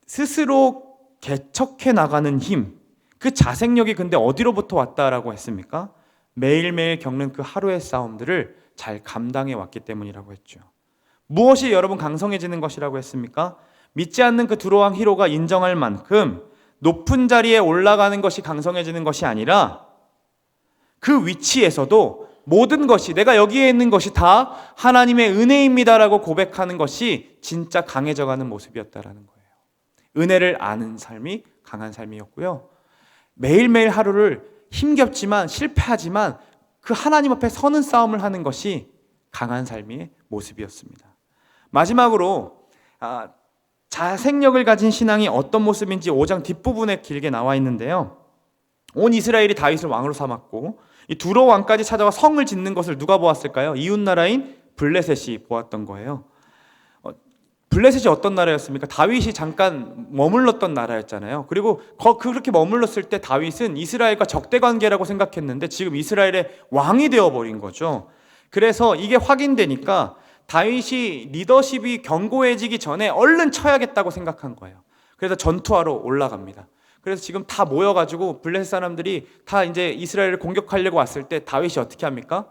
스스로 개척해 나가는 힘, 그 자생력이 근데 어디로부터 왔다라고 했습니까? 매일매일 겪는 그 하루의 싸움들을 잘 감당해 왔기 때문이라고 했죠. 무엇이 여러분 강성해지는 것이라고 했습니까? 믿지 않는 그 두로왕 히로가 인정할 만큼 높은 자리에 올라가는 것이 강성해지는 것이 아니라 그 위치에서도 모든 것이 내가 여기에 있는 것이 다 하나님의 은혜입니다라고 고백하는 것이 진짜 강해져가는 모습이었다라는 거예요. 은혜를 아는 삶이 강한 삶이었고요. 매일매일 하루를 힘겹지만 실패하지만 그 하나님 앞에 서는 싸움을 하는 것이 강한 삶의 모습이었습니다. 마지막으로 자생력을 가진 신앙이 어떤 모습인지 5장 뒷부분에 길게 나와 있는데요. 온 이스라엘이 다윗을 왕으로 삼았고 이 두로 왕까지 찾아와 성을 짓는 것을 누가 보았을까요? 이웃나라인 블레셋이 보았던 거예요. 블레셋이 어떤 나라였습니까? 다윗이 잠깐 머물렀던 나라였잖아요. 그리고 그렇게 머물렀을 때 다윗은 이스라엘과 적대 관계라고 생각했는데 지금 이스라엘의 왕이 되어버린 거죠. 그래서 이게 확인되니까 다윗이 리더십이 견고해지기 전에 얼른 쳐야겠다고 생각한 거예요. 그래서 전투하러 올라갑니다. 그래서 지금 다 모여가지고 블레셋 사람들이 다 이제 이스라엘을 공격하려고 왔을 때 다윗이 어떻게 합니까?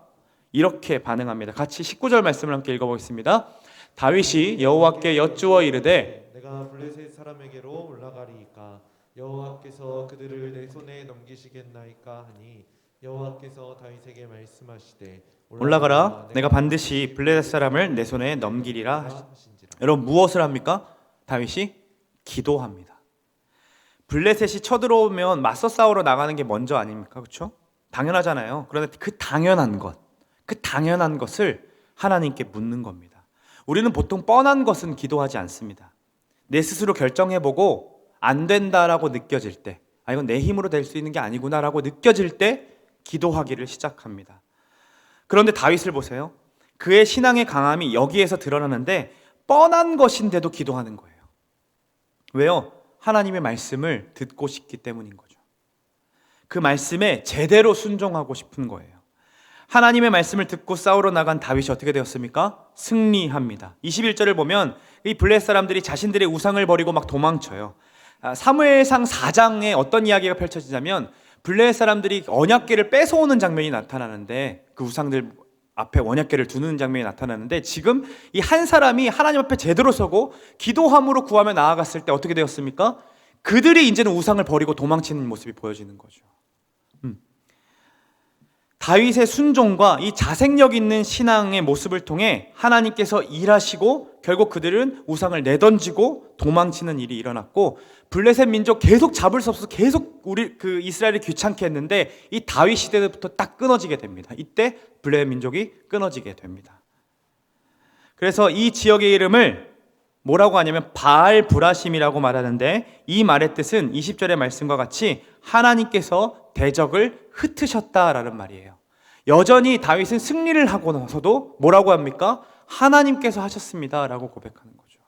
이렇게 반응합니다. 같이 19절 말씀을 함께 읽어보겠습니다. 다윗이 여호와께 여쭈어 이르되 내가 블레셋 사람에게로 올라가리이까 여호와께서 그들을 내 손에 넘기시겠나이까 하니 여호와께서 다윗에게 말씀하시되 올라가라 내가 반드시 블레셋 사람을 내 손에 넘기리라 하신지라. 여러분 무엇을 합니까? 다윗이 기도합니다. 블레셋이 쳐들어오면 맞서 싸우러 나가는 게 먼저 아닙니까? 그렇죠? 당연하잖아요. 그런데 그 당연한 것을 하나님께 묻는 겁니다. 우리는 보통 뻔한 것은 기도하지 않습니다. 내 스스로 결정해보고 안 된다라고 느껴질 때, 이건 내 힘으로 될 수 있는 게 아니구나라고 느껴질 때 기도하기를 시작합니다. 그런데 다윗을 보세요. 그의 신앙의 강함이 여기에서 드러나는데 뻔한 것인데도 기도하는 거예요. 왜요? 하나님의 말씀을 듣고 싶기 때문인 거죠. 그 말씀에 제대로 순종하고 싶은 거예요. 하나님의 말씀을 듣고 싸우러 나간 다윗이 어떻게 되었습니까? 승리합니다. 21절을 보면 이 블레셋 사람들이 자신들의 우상을 버리고 막 도망쳐요. 사무엘상 4장에 어떤 이야기가 펼쳐지냐면 블레셋 사람들이 언약궤를 뺏어오는 장면이 나타나는데, 그 우상들 앞에 언약궤를 두는 장면이 나타나는데, 지금 이 한 사람이 하나님 앞에 제대로 서고 기도함으로 구하며 나아갔을 때 어떻게 되었습니까? 그들이 이제는 우상을 버리고 도망치는 모습이 보여지는 거죠. 다윗의 순종과 이 자생력 있는 신앙의 모습을 통해 하나님께서 일하시고 결국 그들은 우상을 내던지고 도망치는 일이 일어났고, 블레셋 민족 계속 잡을 수 없어서 계속 이스라엘이 귀찮게 했는데 이 다윗 시대부터 딱 끊어지게 됩니다. 이때 블레셋 민족이 끊어지게 됩니다. 그래서 이 지역의 이름을 뭐라고 하냐면 바알 브라심이라고 말하는데, 이 말의 뜻은 20절의 말씀과 같이 하나님께서 대적을 흩으셨다라는 말이에요. 여전히 다윗은 승리를 하고 나서도 뭐라고 합니까? 하나님께서 하셨습니다라고 고백하는 거죠.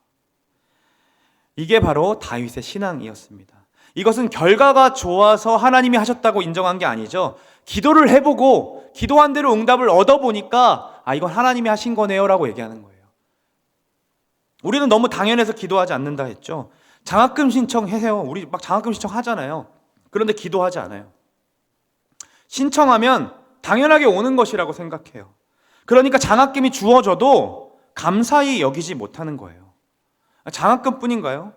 이게 바로 다윗의 신앙이었습니다. 이것은 결과가 좋아서 하나님이 하셨다고 인정한 게 아니죠. 기도를 해보고 기도한 대로 응답을 얻어보니까 이건 하나님이 하신 거네요 라고 얘기하는 거예요. 우리는 너무 당연해서 기도하지 않는다 했죠. 장학금 신청하세요. 우리 막 장학금 신청하잖아요. 그런데 기도하지 않아요. 신청하면 당연하게 오는 것이라고 생각해요. 그러니까 장학금이 주어져도 감사히 여기지 못하는 거예요. 장학금뿐인가요?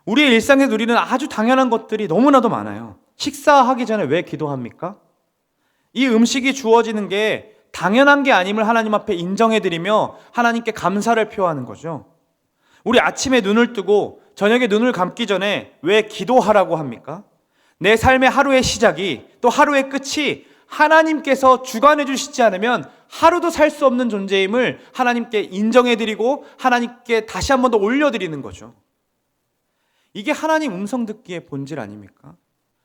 우리의 일상에 누리는 아주 당연한 것들이 너무나도 많아요. 식사하기 전에 왜 기도합니까? 이 음식이 주어지는 게 당연한 게 아님을 하나님 앞에 인정해드리며 하나님께 감사를 표하는 거죠. 우리 아침에 눈을 뜨고 저녁에 눈을 감기 전에 왜 기도하라고 합니까? 내 삶의 하루의 시작이 또 하루의 끝이 하나님께서 주관해 주시지 않으면 하루도 살 수 없는 존재임을 하나님께 인정해드리고 하나님께 다시 한 번 더 올려드리는 거죠. 이게 하나님 음성 듣기의 본질 아닙니까?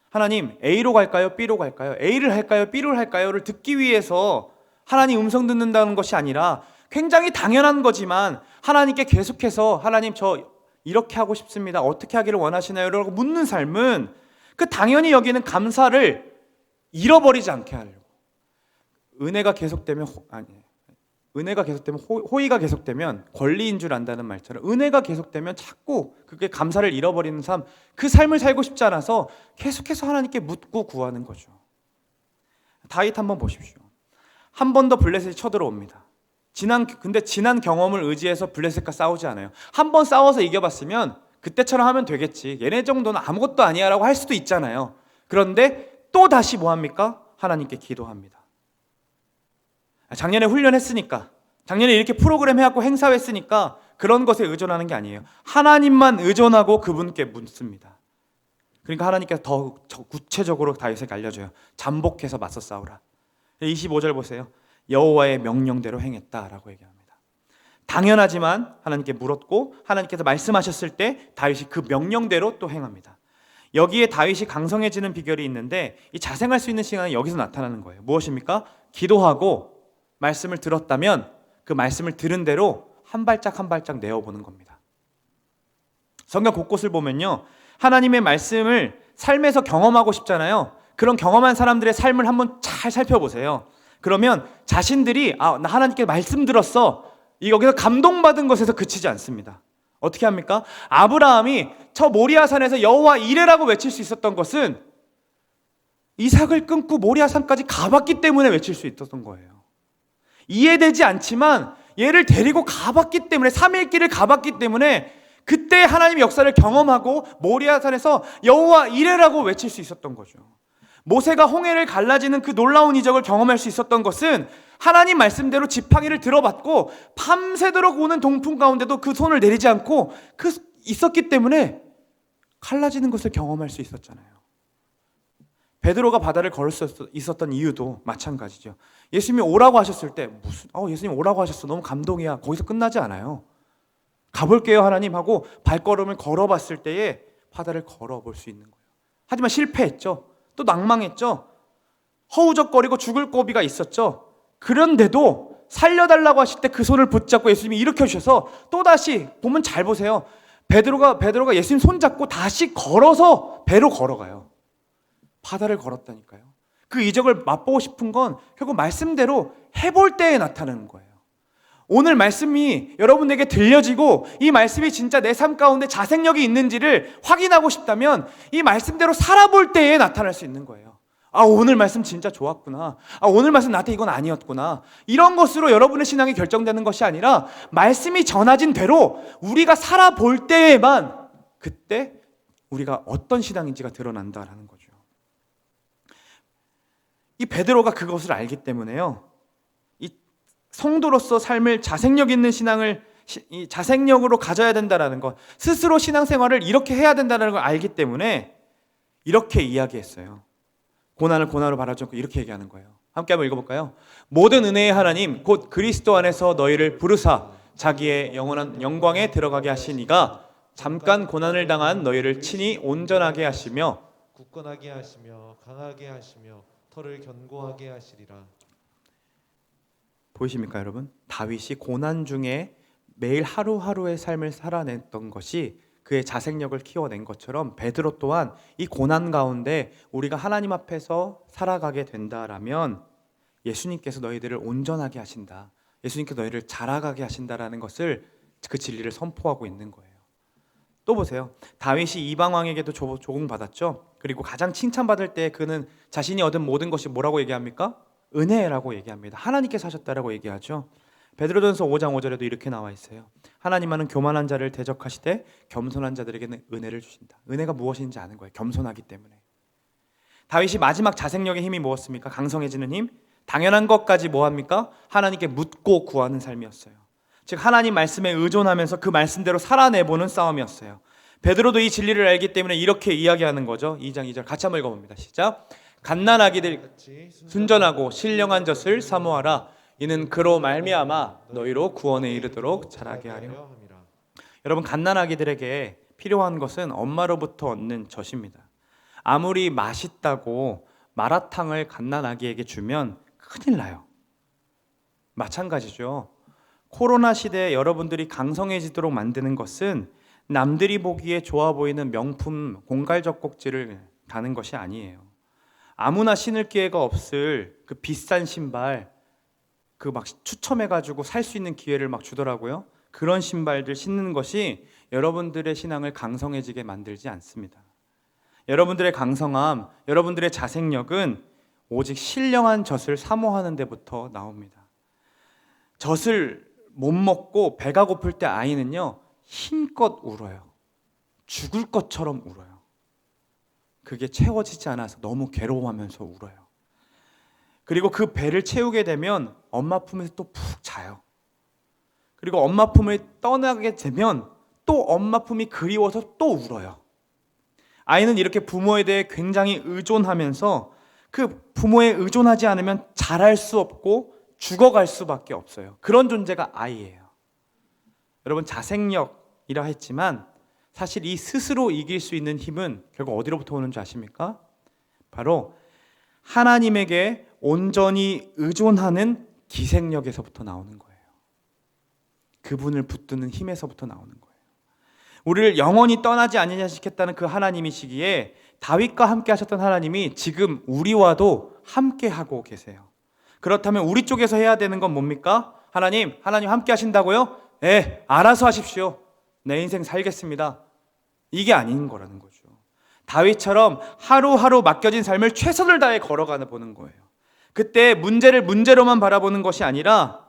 하나님 A로 갈까요? B로 갈까요? A를 할까요? B를 할까요?를 듣기 위해서 하나님 음성 듣는다는 것이 아니라 굉장히 당연한 거지만 하나님께 계속해서 하나님 저 이렇게 하고 싶습니다. 어떻게 하기를 원하시나요? 라고 묻는 삶은 그 당연히 여기는 감사를 잃어버리지 않게 하려고. 은혜가 계속되면 호의가 계속되면 권리인 줄 안다는 말처럼 은혜가 계속되면 자꾸 그게 감사를 잃어버리는 삶, 그 삶을 살고 싶지 않아서 계속해서 하나님께 묻고 구하는 거죠. 다윗 한번 보십시오. 한 번 더 블레셋이 쳐들어옵니다. 근데 지난 경험을 의지해서 블레셋과 싸우지 않아요. 한 번 싸워서 이겨봤으면 그때처럼 하면 되겠지. 얘네 정도는 아무것도 아니야 라고 할 수도 있잖아요. 그런데 또 다시 뭐합니까? 하나님께 기도합니다. 작년에 훈련했으니까, 작년에 이렇게 프로그램 해갖고 행사했으니까 그런 것에 의존하는 게 아니에요. 하나님만 의존하고 그분께 묻습니다. 그러니까 하나님께서 더 구체적으로 다윗에게 알려줘요. 잠복해서 맞서 싸우라. 25절 보세요. 여호와의 명령대로 행했다라고 얘기합니다. 당연하지만 하나님께 물었고 하나님께서 말씀하셨을 때 다윗이 그 명령대로 또 행합니다. 여기에 다윗이 강성해지는 비결이 있는데, 이 자생할 수 있는 시간은 여기서 나타나는 거예요. 무엇입니까? 기도하고 말씀을 들었다면 그 말씀을 들은 대로 한 발짝 한 발짝 내어보는 겁니다. 성경 곳곳을 보면요, 하나님의 말씀을 삶에서 경험하고 싶잖아요. 그런 경험한 사람들의 삶을 한번 잘 살펴보세요. 그러면 자신들이 나 하나님께 말씀 들었어, 여기서 감동받은 것에서 그치지 않습니다. 어떻게 합니까? 아브라함이 저 모리아산에서 여호와 이레라고 외칠 수 있었던 것은 이삭을 끊고 모리아산까지 가봤기 때문에 외칠 수 있었던 거예요. 이해되지 않지만 얘를 데리고 가봤기 때문에, 3일 길을 가봤기 때문에 그때 하나님의 역사를 경험하고 모리아산에서 여호와 이레라고 외칠 수 있었던 거죠. 모세가 홍해를 갈라지는 그 놀라운 이적을 경험할 수 있었던 것은 하나님 말씀대로 지팡이를 들어받고 밤새도록 오는 동풍 가운데도 그 손을 내리지 않고 있었기 때문에 갈라지는 것을 경험할 수 있었잖아요. 베드로가 바다를 걸을 수 있었던 이유도 마찬가지죠. 예수님이 오라고 하셨을 때 예수님 오라고 하셨어, 너무 감동이야, 거기서 끝나지 않아요. 가볼게요 하나님 하고 발걸음을 걸어봤을 때에 바다를 걸어볼 수 있는 거예요. 하지만 실패했죠. 또 낭망했죠. 허우적거리고 죽을 고비가 있었죠. 그런데도 살려달라고 하실 때 그 손을 붙잡고 예수님이 일으켜 주셔서 또다시 보면 잘 보세요. 베드로가 예수님 손잡고 다시 걸어서 배로 걸어가요. 바다를 걸었다니까요. 그 이적을 맛보고 싶은 건 결국 말씀대로 해볼 때에 나타나는 거예요. 오늘 말씀이 여러분에게 들려지고 이 말씀이 진짜 내 삶 가운데 자생력이 있는지를 확인하고 싶다면 이 말씀대로 살아볼 때에 나타날 수 있는 거예요. 아, 오늘 말씀 진짜 좋았구나. 아, 오늘 말씀 나한테 이건 아니었구나. 이런 것으로 여러분의 신앙이 결정되는 것이 아니라 말씀이 전해진 대로 우리가 살아볼 때에만 그때 우리가 어떤 신앙인지가 드러난다라는 거죠. 이 베드로가 그것을 알기 때문에요. 이 성도로서 삶을 자생력 있는 신앙을 이 자생력으로 가져야 된다라는 것, 스스로 신앙생활을 이렇게 해야 된다는 걸 알기 때문에 이렇게 이야기했어요. 고난을 고난으로 바라지 않고 이렇게 얘기하는 거예요. 함께 한번 읽어볼까요? 모든 은혜의 하나님 곧 그리스도 안에서 너희를 부르사 자기의 영원한 영광에 들어가게 하시니가 잠깐 고난을 당한 너희를 친히 온전하게 하시며 굳건하게 하시며 강하게 하시며 털을 견고하게 하시리라. 보이십니까 여러분? 다윗이 고난 중에 매일 하루하루의 삶을 살아냈던 것이 그의 자생력을 키워낸 것처럼 베드로 또한 이 고난 가운데 우리가 하나님 앞에서 살아가게 된다라면 예수님께서 너희들을 온전하게 하신다. 예수님께서 너희를 자라가게 하신다라는 것을 그 진리를 선포하고 있는 거예요. 또 보세요. 다윗이 이방 왕에게도 조공받았죠. 그리고 가장 칭찬받을 때 그는 자신이 얻은 모든 것이 뭐라고 얘기합니까? 은혜라고 얘기합니다. 하나님께서 하셨다라고 얘기하죠. 베드로전서 5장 5절에도 이렇게 나와 있어요. 하나님은 교만한 자를 대적하시되 겸손한 자들에게는 은혜를 주신다. 은혜가 무엇인지 아는 거예요. 겸손하기 때문에. 다윗이 마지막 자생력의 힘이 무엇입니까? 강성해지는 힘? 당연한 것까지 뭐합니까? 하나님께 묻고 구하는 삶이었어요. 즉 하나님 말씀에 의존하면서 그 말씀대로 살아내보는 싸움이었어요. 베드로도 이 진리를 알기 때문에 이렇게 이야기하는 거죠. 2장 2절 같이 한번 읽어봅니다. 시작. 갓난아기들 순전하고 신령한 젖을 사모하라. 이는 그로 말미암아 너희로 구원에 이르도록 자라게 하려. 여러분, 갓난아기들에게 필요한 것은 엄마로부터 얻는 젖입니다. 아무리 맛있다고 마라탕을 갓난아기에게 주면 큰일 나요. 마찬가지죠. 코로나 시대에 여러분들이 강성해지도록 만드는 것은 남들이 보기에 좋아 보이는 명품 공갈젖꼭지를 다는 것이 아니에요. 아무나 신을 기회가 없을 그 비싼 신발 그 막 추첨해가지고 살 수 있는 기회를 막 주더라고요. 그런 신발들 신는 것이 여러분들의 신앙을 강성해지게 만들지 않습니다. 여러분들의 강성함, 여러분들의 자생력은 오직 신령한 젖을 사모하는 데부터 나옵니다. 젖을 못 먹고 배가 고플 때 아이는요 힘껏 울어요. 죽을 것처럼 울어요. 그게 채워지지 않아서 너무 괴로워하면서 울어요. 그리고 그 배를 채우게 되면 엄마 품에서 또 푹 자요. 그리고 엄마 품을 떠나게 되면 또 엄마 품이 그리워서 또 울어요. 아이는 이렇게 부모에 대해 굉장히 의존하면서 그 부모에 의존하지 않으면 자랄 수 없고 죽어갈 수밖에 없어요. 그런 존재가 아이예요. 여러분, 자생력이라 했지만 사실 이 스스로 이길 수 있는 힘은 결국 어디로부터 오는 줄 아십니까? 바로 하나님에게 온전히 의존하는 기생력에서부터 나오는 거예요. 그분을 붙드는 힘에서부터 나오는 거예요. 우리를 영원히 떠나지 아니하시겠다는 그 하나님이시기에 다윗과 함께 하셨던 하나님이 지금 우리와도 함께 하고 계세요. 그렇다면 우리 쪽에서 해야 되는 건 뭡니까? 하나님 함께 하신다고요? 네, 알아서 하십시오. 내 인생 살겠습니다. 이게 아닌 거라는 거죠. 다윗처럼 하루하루 맡겨진 삶을 최선을 다해 걸어가는 보는 거예요. 그때 문제를 문제로만 바라보는 것이 아니라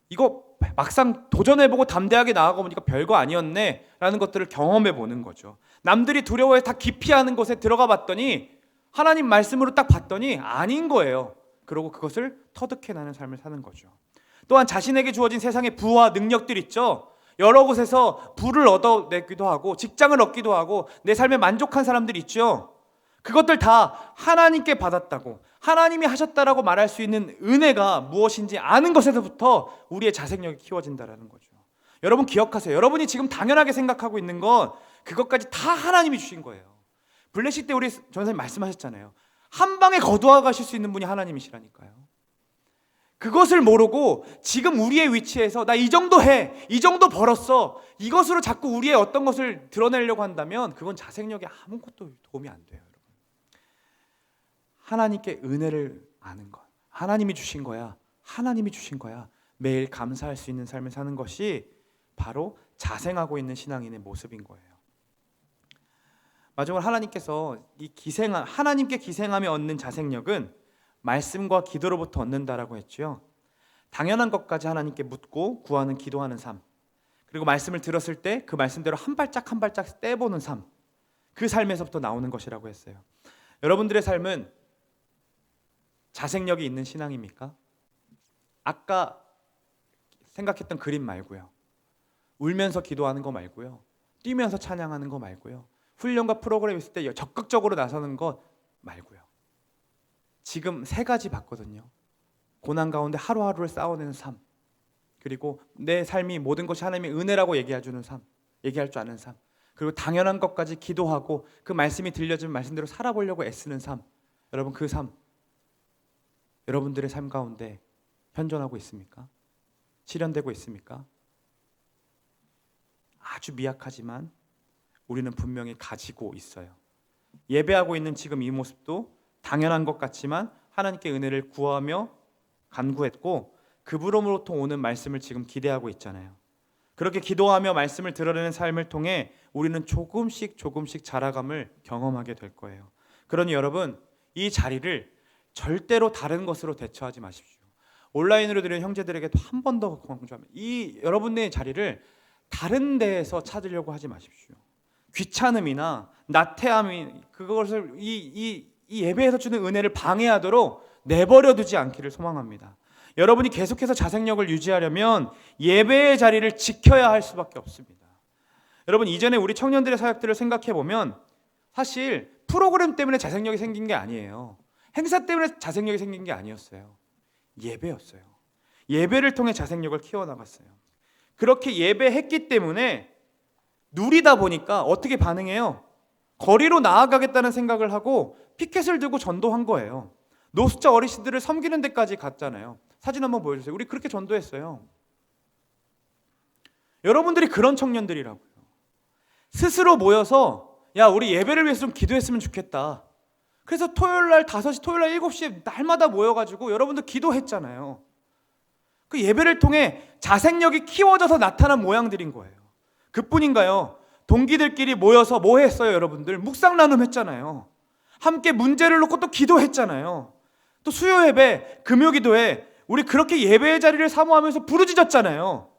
이거 막상 도전해보고 담대하게 나아가 보니까 별거 아니었네 라는 것들을 경험해보는 거죠. 남들이 두려워해 다 기피하는 곳에 들어가 봤더니 하나님 말씀으로 딱 봤더니 아닌 거예요. 그리고 그것을 터득해나는 삶을 사는 거죠. 또한 자신에게 주어진 세상의 부와 능력들 있죠. 여러 곳에서 부를 얻어내기도 하고 직장을 얻기도 하고 내 삶에 만족한 사람들이 있죠. 그것들 다 하나님께 받았다고 하나님이 하셨다라고 말할 수 있는 은혜가 무엇인지 아는 것에서부터 우리의 자생력이 키워진다는 거죠. 여러분 기억하세요. 여러분이 지금 당연하게 생각하고 있는 건 그것까지 다 하나님이 주신 거예요. 블레시 때 우리 전사님 말씀하셨잖아요. 한 방에 거두어 가실 수 있는 분이 하나님이시라니까요. 그것을 모르고 지금 우리의 위치에서 나 이 정도 해, 이 정도 벌었어, 이것으로 자꾸 우리의 어떤 것을 드러내려고 한다면 그건 자생력에 아무것도 도움이 안 돼요. 여러분. 하나님께 은혜를 아는 것, 하나님이 주신 거야, 하나님이 주신 거야, 매일 감사할 수 있는 삶을 사는 것이 바로 자생하고 있는 신앙인의 모습인 거예요. 마지막으로 하나님께서 하나님께 기생하며 얻는 자생력은 말씀과 기도로부터 얻는다라고 했죠. 당연한 것까지 하나님께 묻고 구하는 기도하는 삶, 그리고 말씀을 들었을 때 그 말씀대로 한 발짝 한 발짝 떼보는 삶, 그 삶에서부터 나오는 것이라고 했어요. 여러분들의 삶은 자생력이 있는 신앙입니까? 아까 생각했던 그림 말고요, 울면서 기도하는 거 말고요, 뛰면서 찬양하는 거 말고요, 훈련과 프로그램 있을 때 적극적으로 나서는 것 말고요, 지금 세 가지 봤거든요. 고난 가운데 하루하루를 싸워내는 삶, 그리고 내 삶이 모든 것이 하나님의 은혜라고 얘기할 줄 아는 삶, 그리고 당연한 것까지 기도하고 그 말씀이 들려주는 말씀대로 살아보려고 애쓰는 삶. 여러분, 그 삶 여러분들의 삶 가운데 현존하고 있습니까? 실현되고 있습니까? 아주 미약하지만 우리는 분명히 가지고 있어요. 예배하고 있는 지금 이 모습도 당연한 것 같지만 하나님께 은혜를 구하며 간구했고 그분으로부터 오는 말씀을 지금 기대하고 있잖아요. 그렇게 기도하며 말씀을 드러내는 삶을 통해 우리는 조금씩 자라감을 경험하게 될 거예요. 그러니 여러분, 이 자리를 절대로 다른 것으로 대처하지 마십시오. 온라인으로 들은 형제들에게도 한 번 더 강조합니다. 이 여러분의 자리를 다른 데에서 찾으려고 하지 마십시오. 귀찮음이나 나태함이 그것을 이 예배에서 주는 은혜를 방해하도록 내버려 두지 않기를 소망합니다. 여러분이 계속해서 자생력을 유지하려면 예배의 자리를 지켜야 할 수밖에 없습니다. 여러분, 이전에 우리 청년들의 사역들을 생각해 보면 사실 프로그램 때문에 자생력이 생긴 게 아니에요. 행사 때문에 자생력이 생긴 게 아니었어요. 예배였어요. 예배를 통해 자생력을 키워나갔어요. 그렇게 예배했기 때문에 누리다 보니까 어떻게 반응해요? 거리로 나아가겠다는 생각을 하고 피켓을 들고 전도한 거예요. 노숙자 어르신들을 섬기는 데까지 갔잖아요. 사진 한번 보여주세요. 우리 그렇게 전도했어요. 여러분들이 그런 청년들이라고요. 스스로 모여서 야, 우리 예배를 위해서 좀 기도했으면 좋겠다. 그래서 토요일날 5시, 토요일날 7시에 날마다 모여가지고 여러분들 기도했잖아요. 그 예배를 통해 자생력이 키워져서 나타난 모양들인 거예요. 그뿐인가요? 동기들끼리 모여서 뭐 했어요, 여러분들? 묵상 나눔했잖아요. 함께 문제를 놓고 또 기도했잖아요. 또 수요 예배, 금요 기도회 우리 그렇게 예배의 자리를 사모하면서 부르짖었잖아요.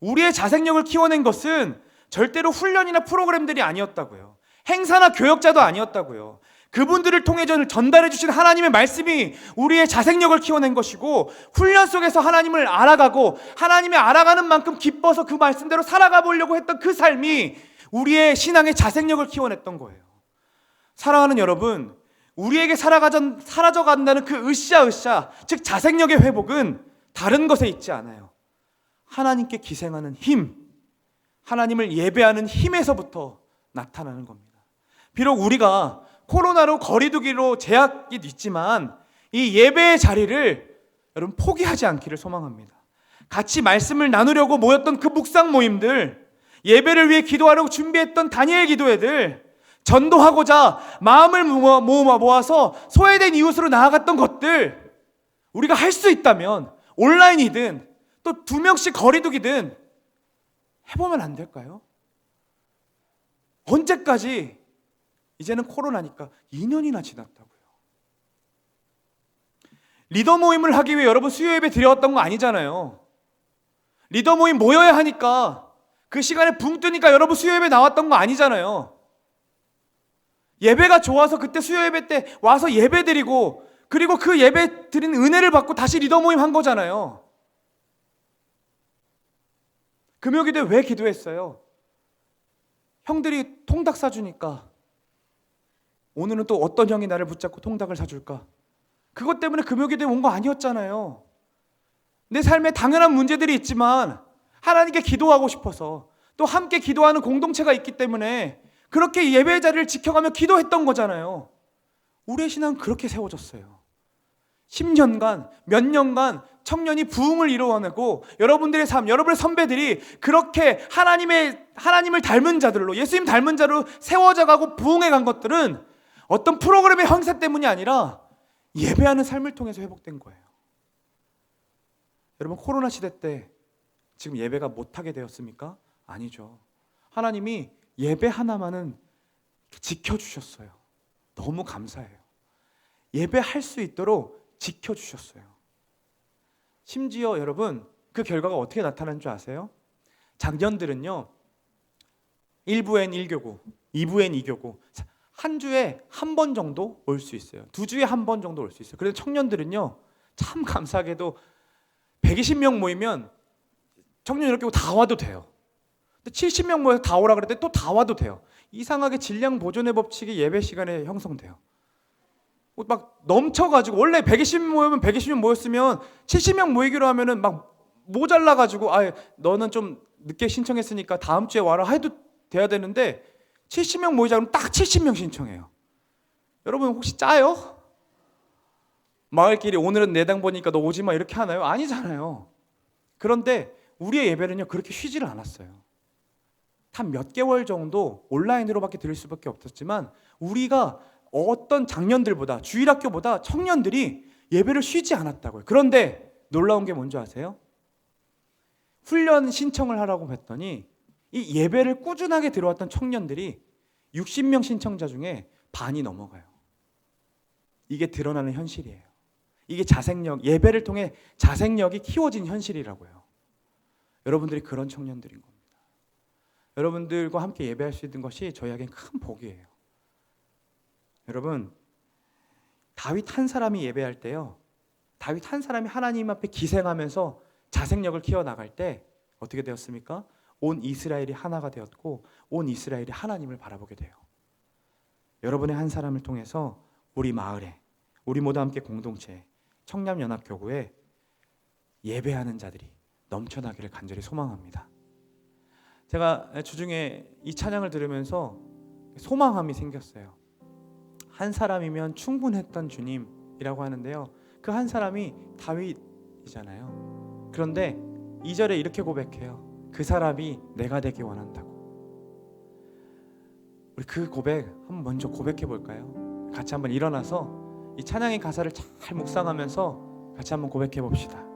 우리의 자생력을 키워낸 것은 절대로 훈련이나 프로그램들이 아니었다고요. 행사나 교역자도 아니었다고요. 그분들을 통해 전달해 주신 하나님의 말씀이 우리의 자생력을 키워낸 것이고, 훈련 속에서 하나님을 알아가고 하나님의 알아가는 만큼 기뻐서 그 말씀대로 살아가 보려고 했던 그 삶이 우리의 신앙의 자생력을 키워냈던 거예요. 사랑하는 여러분, 우리에게 사라져간다는 그 으쌰으쌰, 즉 자생력의 회복은 다른 것에 있지 않아요. 하나님께 기생하는 힘, 하나님을 예배하는 힘에서부터 나타나는 겁니다. 비록 우리가 코로나로 거리두기로 제약이 있지만 이 예배의 자리를 여러분 포기하지 않기를 소망합니다. 같이 말씀을 나누려고 모였던 그 묵상 모임들, 예배를 위해 기도하려고 준비했던 다니엘 기도회들, 전도하고자 마음을 모아서 소외된 이웃으로 나아갔던 것들, 우리가 할 수 있다면 온라인이든 또 2명씩 거리두기든 해보면 안 될까요? 언제까지? 이제는 코로나니까 2년이나 지났다고요. 리더 모임을 하기 위해 여러분 수요 예배 드려왔던 거 아니잖아요. 리더 모임 모여야 하니까 그 시간에 붕 뜨니까 여러분 수요 예배 나왔던 거 아니잖아요. 예배가 좋아서 그때 수요 예배 때 와서 예배 드리고, 그리고 그 예배 드린 은혜를 받고 다시 리더 모임 한 거잖아요. 금요기도에 왜 기도했어요? 형들이 통닭 사주니까 오늘은 또 어떤 형이 나를 붙잡고 통닭을 사줄까? 그것 때문에 금요기도에 온 거 아니었잖아요. 내 삶에 당연한 문제들이 있지만 하나님께 기도하고 싶어서, 또 함께 기도하는 공동체가 있기 때문에 그렇게 예배의 자리를 지켜가며 기도했던 거잖아요. 우리의 신앙은 그렇게 세워졌어요. 10년간, 몇 년간 청년이 부흥을 이루어내고 여러분들의 삶, 여러분의 선배들이 그렇게 하나님을 닮은 자들로, 예수님 닮은 자로 세워져 가고 부흥해 간 것들은 어떤 프로그램의 형사 때문이 아니라 예배하는 삶을 통해서 회복된 거예요. 여러분, 코로나 시대 때 지금 예배가 못하게 되었습니까? 아니죠. 하나님이 예배 하나만은 지켜주셨어요. 너무 감사해요. 예배할 수 있도록 지켜주셨어요. 심지어 여러분, 그 결과가 어떻게 나타나는 줄 아세요? 작년들은요, 1부엔 1교구, 2부엔 2교구, 한 주에 한 번 정도 올 수 있어요. 2주에 한 번 정도 올 수 있어요. 그래서 청년들은요, 참 감사하게도 120명 모이면 청년 이렇게 다 와도 돼요. 근데 70명 모여서 다 오라 그럴 때 또 다 와도 돼요. 이상하게 질량 보존의 법칙이 예배 시간에 형성돼요. 막 넘쳐가지고, 원래 120명 모이면 120명 모였으면 70명 모이기로 하면은 막 모자라가지고, 너는 좀 늦게 신청했으니까 다음 주에 와라 해도 돼야 되는데 70명 모이자 그러면 딱 70명 신청해요. 여러분 혹시 짜요? 마을끼리 오늘은 내당 보니까 너 오지 마 이렇게 하나요? 아니잖아요. 그런데 우리의 예배는요, 그렇게 쉬지를 않았어요. 한 몇 개월 정도 온라인으로밖에 드릴 수밖에 없었지만, 우리가 어떤 장년들보다, 주일학교보다 청년들이 예배를 쉬지 않았다고요. 그런데 놀라운 게 뭔지 아세요? 훈련 신청을 하라고 했더니 이 예배를 꾸준하게 들어왔던 청년들이 60명 신청자 중에 반이 넘어가요. 이게 드러나는 현실이에요. 이게 자생력, 예배를 통해 자생력이 키워진 현실이라고요. 여러분들이 그런 청년들인 겁니다. 여러분들과 함께 예배할 수 있는 것이 저희에겐 큰 복이에요. 여러분, 다윗 한 사람이 예배할 때요, 다윗 한 사람이 하나님 앞에 기생하면서 자생력을 키워나갈 때 어떻게 되었습니까? 온 이스라엘이 하나가 되었고 온 이스라엘이 하나님을 바라보게 돼요. 여러분의 한 사람을 통해서 우리 마을에, 우리 모두 함께 공동체, 청남연합교구에 예배하는 자들이 넘쳐나기를 간절히 소망합니다. 제가 주중에 이 찬양을 들으면서 소망함이 생겼어요. 한 사람이면 충분했던 주님이라고 하는데요, 그 한 사람이 다윗이잖아요. 그런데 2절에 이렇게 고백해요. 그 사람이 내가 되기 원한다고. 우리 그 고백 한번 먼저 고백해 볼까요? 같이 한번 일어나서 이 찬양의 가사를 잘 묵상하면서 같이 한번 고백해 봅시다.